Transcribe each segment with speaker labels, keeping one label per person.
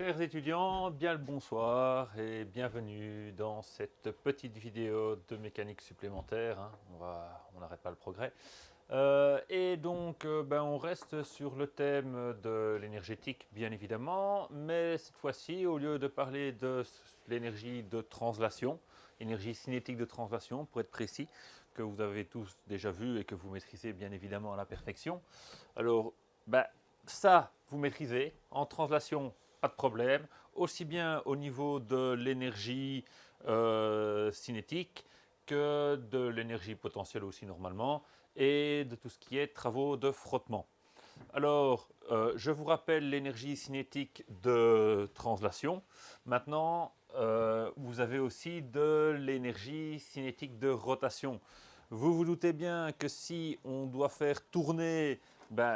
Speaker 1: Chers étudiants, bien le bonsoir et bienvenue dans cette petite vidéo de mécanique supplémentaire, hein. On n'arrête pas le progrès. On reste sur le thème de l'énergétique, bien évidemment, mais cette fois-ci, au lieu de parler de l'énergie de translation, énergie cinétique de translation, pour être précis, que vous avez tous déjà vu et que vous maîtrisez bien évidemment à la perfection. Alors, ça, vous maîtrisez. En translation, pas de problème. Aussi bien au niveau de l'énergie cinétique que de l'énergie potentielle aussi normalement, et de tout ce qui est travaux de frottement. Alors, je vous rappelle l'énergie cinétique de translation. Maintenant, vous avez aussi de l'énergie cinétique de rotation. Vous vous doutez bien que si on doit faire tourner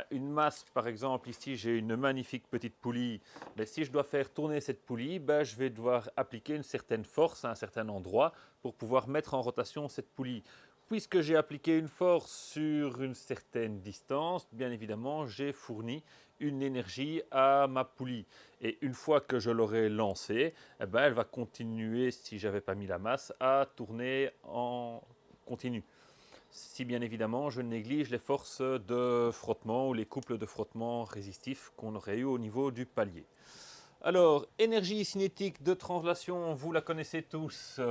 Speaker 1: une masse, par exemple, ici j'ai une magnifique petite poulie, mais si je dois faire tourner cette poulie, je vais devoir appliquer une certaine force à un certain endroit pour pouvoir mettre en rotation cette poulie. Puisque j'ai appliqué une force sur une certaine distance, bien évidemment, j'ai fourni une énergie à ma poulie. Et une fois que je l'aurai lancée, elle va continuer, si je n'avais pas mis la masse, à tourner en continu. Si bien évidemment je néglige les forces de frottement ou les couples de frottement résistifs qu'on aurait eu au niveau du palier. Alors, énergie cinétique de translation, vous la connaissez tous.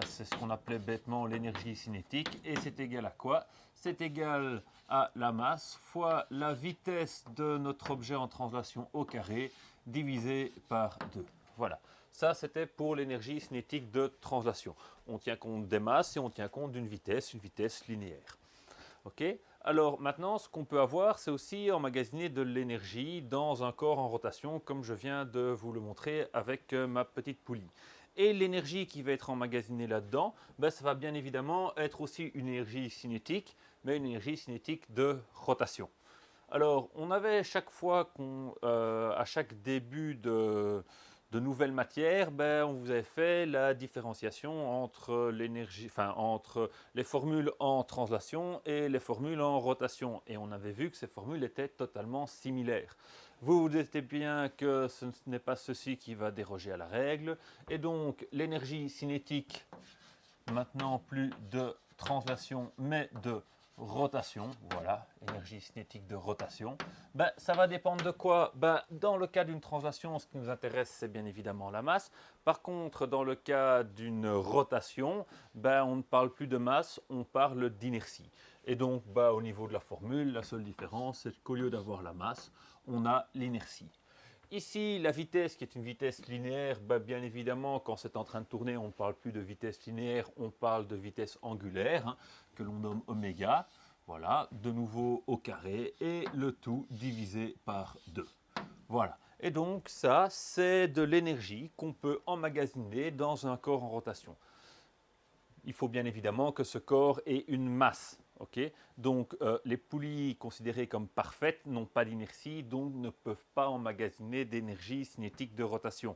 Speaker 1: C'est ce qu'on appelait bêtement l'énergie cinétique. Et c'est égal à quoi? C'est égal à la masse fois la vitesse de notre objet en translation au carré divisé par 2. Voilà. Ça, c'était pour l'énergie cinétique de translation. On tient compte des masses et on tient compte d'une vitesse, une vitesse linéaire. Ok. Alors maintenant, ce qu'on peut avoir, c'est aussi emmagasiner de l'énergie dans un corps en rotation, comme je viens de vous le montrer avec ma petite poulie. Et l'énergie qui va être emmagasinée là-dedans, ça va bien évidemment être aussi une énergie cinétique, mais une énergie cinétique de rotation. Alors, on avait chaque fois à chaque début de nouvelles matières, on vous avait fait la différenciation entre entre les formules en translation et les formules en rotation. Et on avait vu que ces formules étaient totalement similaires. Vous vous doutez bien que ce n'est pas ceci qui va déroger à la règle. Et donc, l'énergie cinétique, maintenant plus de translation, mais de rotation, voilà, énergie cinétique de rotation, ça va dépendre de quoi? Dans le cas d'une translation, ce qui nous intéresse, c'est bien évidemment la masse. Par contre, dans le cas d'une rotation, on ne parle plus de masse, on parle d'inertie. Et donc, au niveau de la formule, la seule différence, c'est qu'au lieu d'avoir la masse, on a l'inertie. Ici, la vitesse qui est une vitesse linéaire, bien évidemment, quand c'est en train de tourner, on ne parle plus de vitesse linéaire, on parle de vitesse angulaire, hein, que l'on nomme oméga. Voilà, de nouveau au carré, et le tout divisé par 2. Voilà. Et donc ça, c'est de l'énergie qu'on peut emmagasiner dans un corps en rotation. Il faut bien évidemment que ce corps ait une masse. Okay. Donc les poulies considérées comme parfaites n'ont pas d'inertie, donc ne peuvent pas emmagasiner d'énergie cinétique de rotation.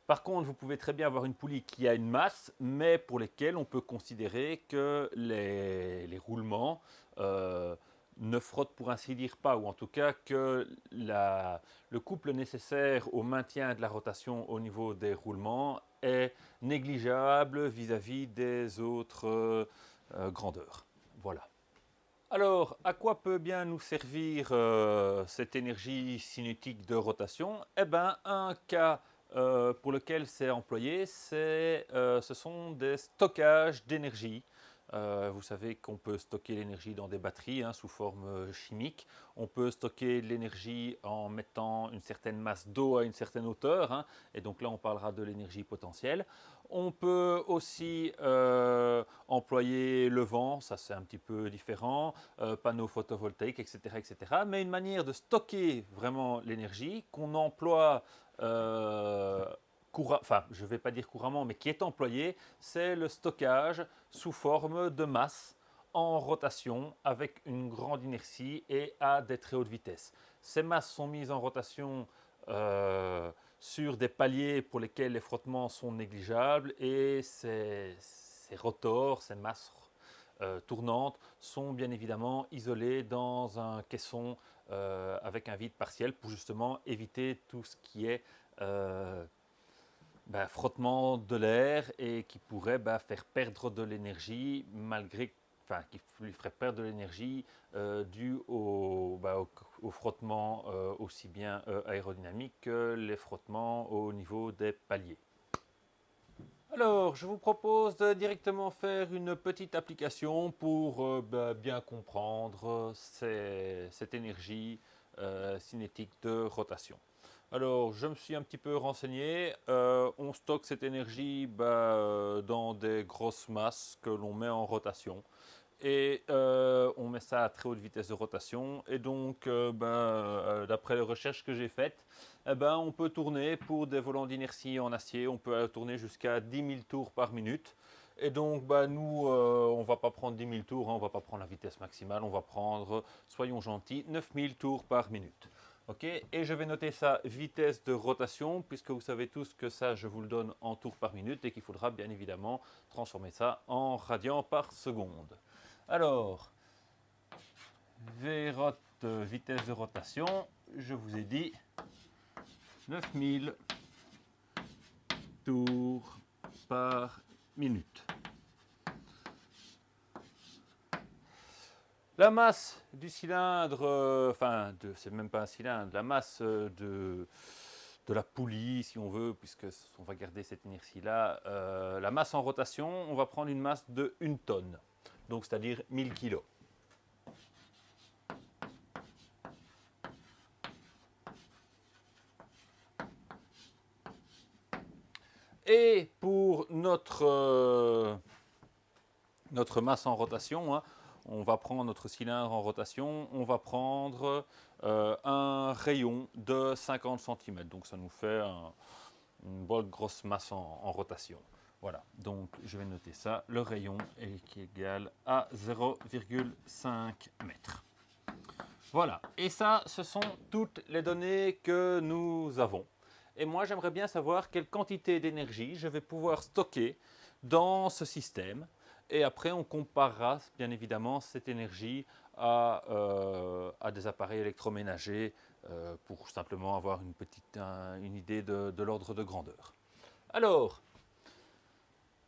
Speaker 1: Par contre, vous pouvez très bien avoir une poulie qui a une masse, mais pour lesquelles on peut considérer que les roulements ne frottent pour ainsi dire pas, ou en tout cas que le couple nécessaire au maintien de la rotation au niveau des roulements est négligeable vis-à-vis des autres grandeurs. Voilà. Alors, à quoi peut bien nous servir cette énergie cinétique de rotation? Eh bien, un cas pour lequel c'est employé, ce sont des stockages d'énergie. Vous savez qu'on peut stocker l'énergie dans des batteries sous forme chimique. On peut stocker de l'énergie en mettant une certaine masse d'eau à une certaine hauteur, hein, et donc là on parlera de l'énergie potentielle. On peut aussi employer le vent, ça c'est un petit peu différent, panneaux photovoltaïques, etc., etc. Mais une manière de stocker vraiment l'énergie qu'on emploie je ne vais pas dire couramment, mais qui est employé, c'est le stockage sous forme de masse en rotation avec une grande inertie et à des très hautes vitesses. Ces masses sont mises en rotation sur des paliers pour lesquels les frottements sont négligeables, et ces rotors, ces masses tournantes sont bien évidemment isolées dans un caisson avec un vide partiel pour justement éviter tout ce qui est frottement de l'air et qui pourrait faire perdre de l'énergie qui lui ferait perdre de l'énergie due au frottement aussi bien aérodynamique que les frottements au niveau des paliers. Alors, je vous propose de directement faire une petite application pour bien comprendre cette énergie cinétique de rotation. Alors, je me suis un petit peu renseigné. On stocke cette énergie dans des grosses masses que l'on met en rotation. Et on met ça à très haute vitesse de rotation. Et donc, d'après les recherches que j'ai faites, on peut tourner pour des volants d'inertie en acier. On peut tourner jusqu'à 10 000 tours par minute. Et donc, nous, on ne va pas prendre 10 000 tours, on ne va pas prendre la vitesse maximale. On va prendre, soyons gentils, 9 000 tours par minute. Okay, et je vais noter ça vitesse de rotation, puisque vous savez tous que ça, je vous le donne en tours par minute et qu'il faudra bien évidemment transformer ça en radians par seconde. Alors, Vrot vitesse de rotation, je vous ai dit 9000 tours par minute. La masse du cylindre, c'est même pas un cylindre, la masse de la poulie, si on veut, puisque on va garder cette inertie-là, la masse en rotation, on va prendre une masse de 1 tonne, donc c'est-à-dire 1000 kg. Et pour notre masse en rotation, hein, on va prendre notre cylindre en rotation, on va prendre un rayon de 50 cm. Donc ça nous fait une bonne grosse masse en rotation. Voilà, donc je vais noter ça. Le rayon est égal à 0,5 mètres. Voilà, et ça, ce sont toutes les données que nous avons. Et moi, j'aimerais bien savoir quelle quantité d'énergie je vais pouvoir stocker dans ce système. Et après, on comparera bien évidemment cette énergie à des appareils électroménagers pour simplement avoir une idée de l'ordre de grandeur. Alors,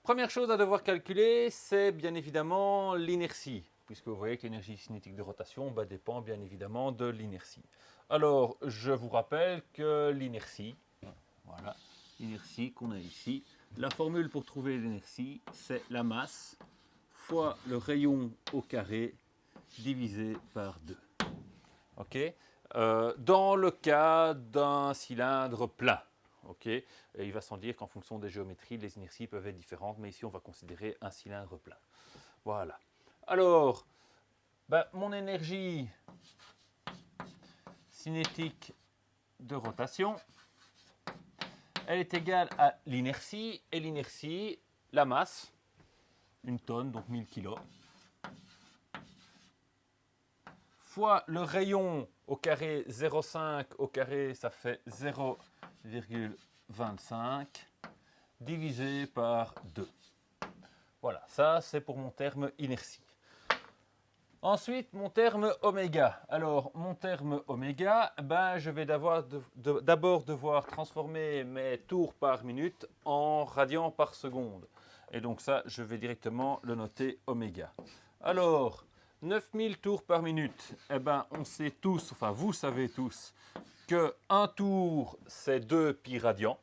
Speaker 1: première chose à devoir calculer, c'est bien évidemment l'inertie, puisque vous voyez que l'énergie cinétique de rotation dépend bien évidemment de l'inertie. Alors, je vous rappelle que l'inertie, voilà, l'inertie qu'on a ici, la formule pour trouver l'inertie, c'est la masse fois le rayon au carré divisé par 2. Ok, dans le cas d'un cylindre plein, ok, et il va sans dire qu'en fonction des géométries, les inerties peuvent être différentes, mais ici on va considérer un cylindre plein. Voilà. Alors, mon énergie cinétique de rotation, elle est égale à l'inertie, et l'inertie, la masse, 1 tonne, donc 1000 kg, fois le rayon au carré, 0,5 au carré, ça fait 0,25, divisé par 2. Voilà, ça c'est pour mon terme inertie. Ensuite, mon terme oméga. Alors, mon terme oméga, je vais d'abord devoir transformer mes tours par minute en radians par seconde. Et donc ça, je vais directement le noter oméga. Alors, 9000 tours par minute, on sait tous, enfin vous savez tous, que un tour, c'est 2 pi radians.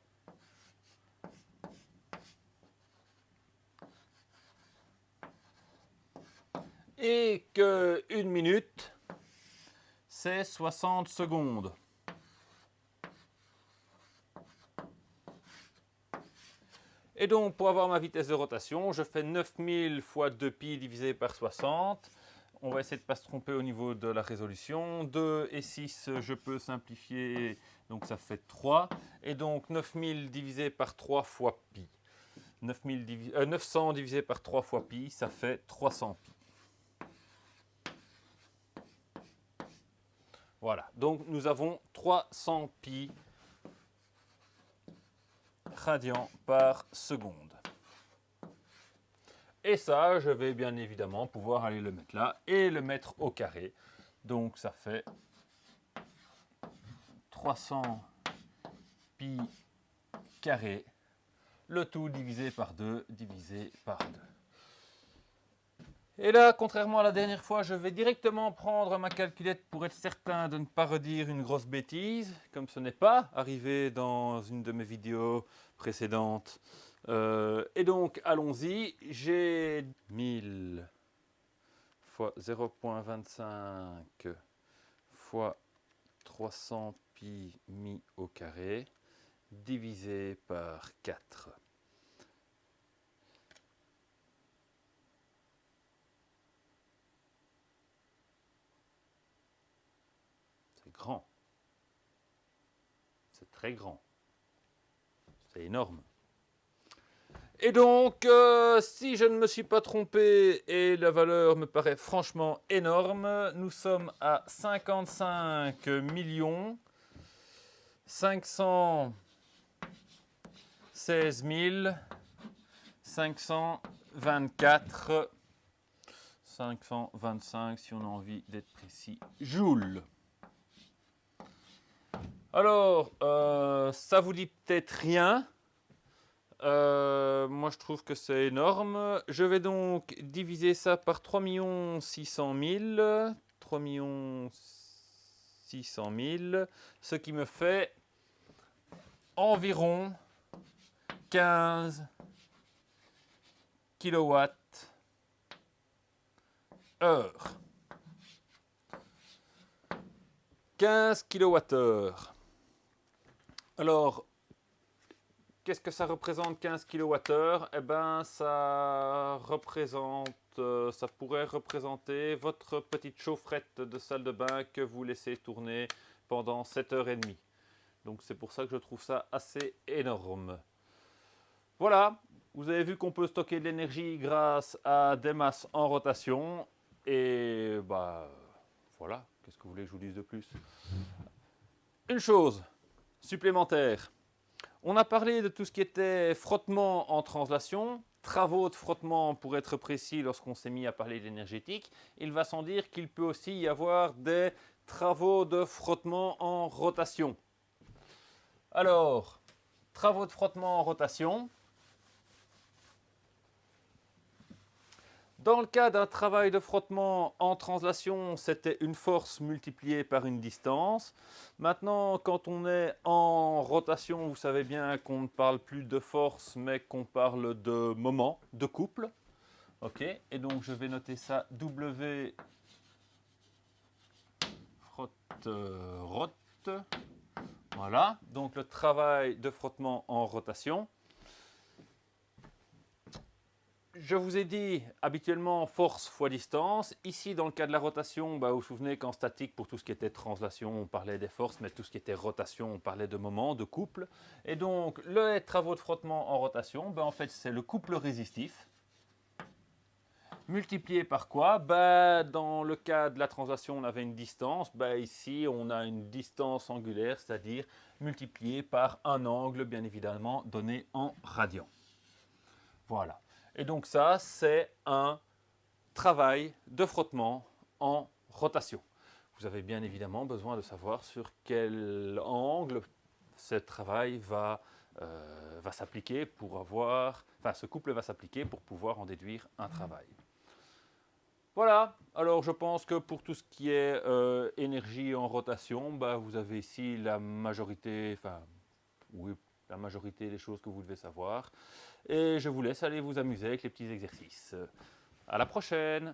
Speaker 1: Et que 1 minute, c'est 60 secondes. Et donc, pour avoir ma vitesse de rotation, je fais 9000 fois 2pi divisé par 60. On va essayer de ne pas se tromper au niveau de la résolution. 2 et 6, je peux simplifier, donc ça fait 3. Et donc, 9000 divisé par 3 fois pi. 900 divisé par 3 fois pi, ça fait 300 pi. Voilà, donc nous avons 300 pi radians par seconde. Et ça, je vais bien évidemment pouvoir aller le mettre là et le mettre au carré. Donc ça fait 300 pi carré, le tout divisé par 2, divisé par 2. Et là, contrairement à la dernière fois, je vais directement prendre ma calculette pour être certain de ne pas redire une grosse bêtise, comme ce n'est pas arrivé dans une de mes vidéos précédentes. Et donc, allons-y, j'ai 1000 fois 0,25 fois 300 pi mis au carré, divisé par 4. C'est grand. C'est très grand. C'est énorme. Et donc, si je ne me suis pas trompé et la valeur me paraît franchement énorme, nous sommes à 55 516 524 525 si on a envie d'être précis, joules. Alors, ça vous dit peut-être rien. Moi je trouve que c'est énorme. Je vais donc diviser ça par 3 600 000. 3 600 000. Ce qui me fait environ 15 kWh. Heure. 15 kWh. Alors, qu'est-ce que ça représente 15 kWh? Eh bien, ça pourrait représenter votre petite chaufferette de salle de bain que vous laissez tourner pendant 7h30. Donc c'est pour ça que je trouve ça assez énorme. Voilà, vous avez vu qu'on peut stocker de l'énergie grâce à des masses en rotation. Et voilà, qu'est-ce que vous voulez que je vous dise de plus? Une chose supplémentaire. On a parlé de tout ce qui était frottement en translation, travaux de frottement pour être précis lorsqu'on s'est mis à parler d'énergétique. Il va sans dire qu'il peut aussi y avoir des travaux de frottement en rotation. Alors, travaux de frottement en rotation. Dans le cas d'un travail de frottement en translation, c'était une force multipliée par une distance. Maintenant, quand on est en rotation, vous savez bien qu'on ne parle plus de force, mais qu'on parle de moment, de couple. Ok, et donc je vais noter ça W rot. Voilà, donc le travail de frottement en rotation. Je vous ai dit habituellement force fois distance. Ici, dans le cas de la rotation, vous vous souvenez qu'en statique, pour tout ce qui était translation, on parlait des forces, mais tout ce qui était rotation, on parlait de moment, de couple. Et donc, les travaux de frottement en rotation, en fait, c'est le couple résistif. Multiplié par quoi? Dans le cas de la translation, on avait une distance. Ici, on a une distance angulaire, c'est-à-dire multiplié par un angle, bien évidemment, donné en radians. Voilà. Et donc ça, c'est un travail de frottement en rotation. Vous avez bien évidemment besoin de savoir sur quel angle ce travail va s'appliquer pour avoir... Enfin, ce couple va s'appliquer pour pouvoir en déduire un travail. Voilà, alors je pense que pour tout ce qui est énergie en rotation, vous avez ici la majorité, la majorité des choses que vous devez savoir. Et je vous laisse aller vous amuser avec les petits exercices. À la prochaine!